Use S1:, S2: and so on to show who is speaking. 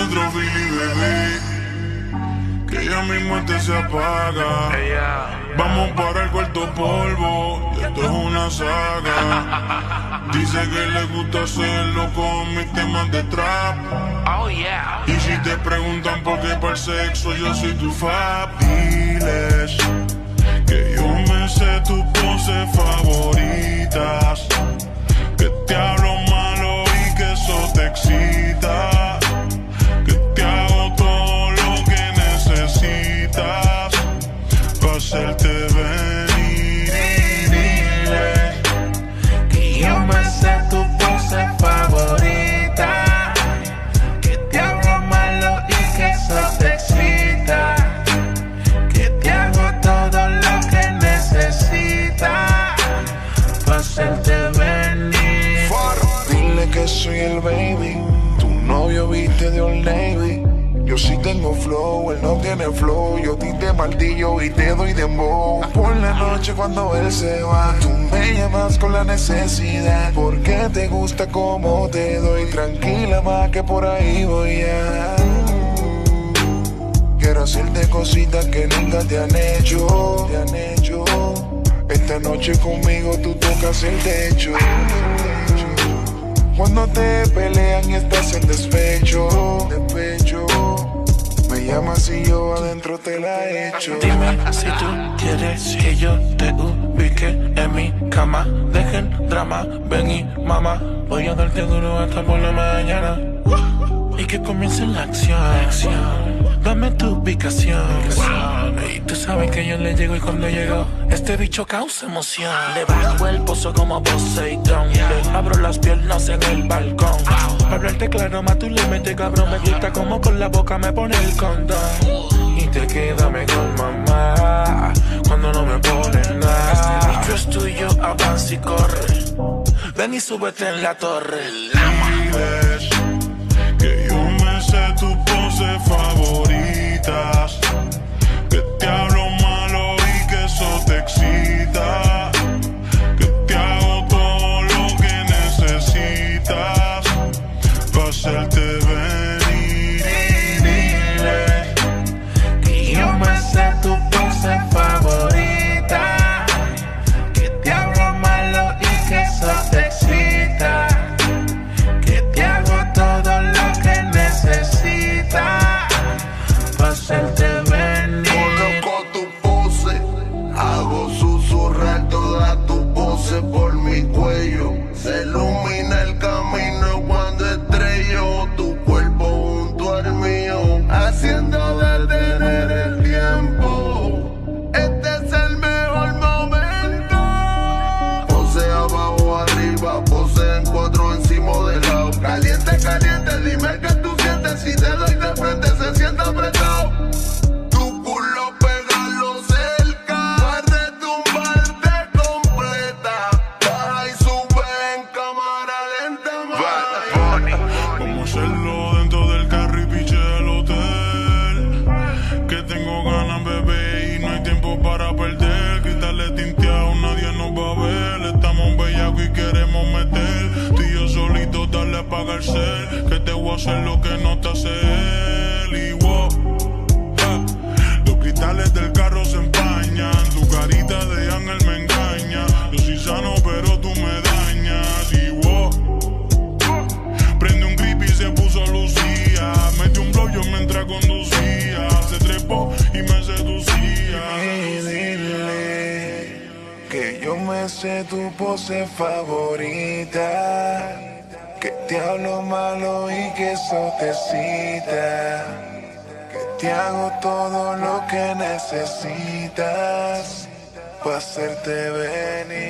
S1: otro Billy, bebé, que ya mi muerte se apaga. Vamos para el cuarto polvo, y esto es una saga. Dice que le gusta hacerlo con mis temas de trap. Y si te preguntan por qué para el sexo yo soy tu fab, diles que yo me sé tus poses favoritas, que te hablo malo y que eso te excita, que te hago todo lo que necesitas para hacerte venir. Y dile
S2: que yo me sé tu pose favorita, que te hablo malo y que eso te excita, que te hago todo lo que necesitas para hacerte venir.
S3: Dile que soy el baby, tu novio viste de Old Navy. Yo sí tengo flow, él no tiene flow. Yo te martillo y te doy dembow. Por la noche cuando él se va, tú me llamas con la necesidad, porque te gusta como te doy. Tranquila más que por ahí voy a. Quiero hacerte cositas que nunca te han hecho. Esta noche conmigo tú tocas el techo. Cuando te pelean y estás en despecho, me llamas y yo adentro te la echo.
S2: Dime si tú quieres que yo te ubique en mi cama. Dejen drama, ven y mamá, voy a darte duro hasta por la mañana. Y que comience la acción. Dame tu ubicación. Y tú sabes que yo le llego y cuando llego este bicho causa emoción. Le bajo el pozo como Poseidón, le abro las piernas en el balcón. Para hablarte claro, más tú le metes cabrón. Me gusta como con la boca me pone el condón. Y te queda mejor, mamá, cuando no me pones nada. Este bicho es tuyo, avanza y corre. Ven y súbete en la torre.
S1: diles que yo me sé tus poses favoritas, que te hablo malo y que eso te excita, que te hago todo lo que necesitas para hacerte venir. Y dile
S2: que yo me sé tu pose favorita, que te hablo malo y que eso te excita, que te hago todo lo que necesitas para hacerte venir.
S3: Conozco tu pose, hago susurrar toda tu pose por mi cuello. Se ilumina el camino cuando estrello tu cuerpo junto al mío, haciendo detener el tiempo. Este es el mejor momento. Pose abajo, arriba, pose en cuatro encima de lado. Caliente, caliente, dime que tú sientes. Si te doy de frente se siente apretado. Tu culo pégalo cerca, para tumbarte completa. Baja y sube en cámara lenta.
S1: vamos a hacerlo dentro del carro y piche del hotel, que tengo ganas, bebé, y no hay tiempo para perder. Cristales tinteados, nadie nos va a ver. Estamos bellacos y queremos meter. Tú y yo solitos, darle a apagar el cel, que te voy a hacer lo que no te hace él. Y wow, los cristales del carro se empañan, tu carita de ángel me engaña. Yo soy sano pero tú me dañas. Y wow, prende un grip y se puso Lucía, metió un blow yo mientras conducía, se trepó y me seducía.
S3: Y dile que yo me sé tu pose favorita, que te hablo malo y que eso te excita, que te hago todo lo que necesitas para hacerte venir.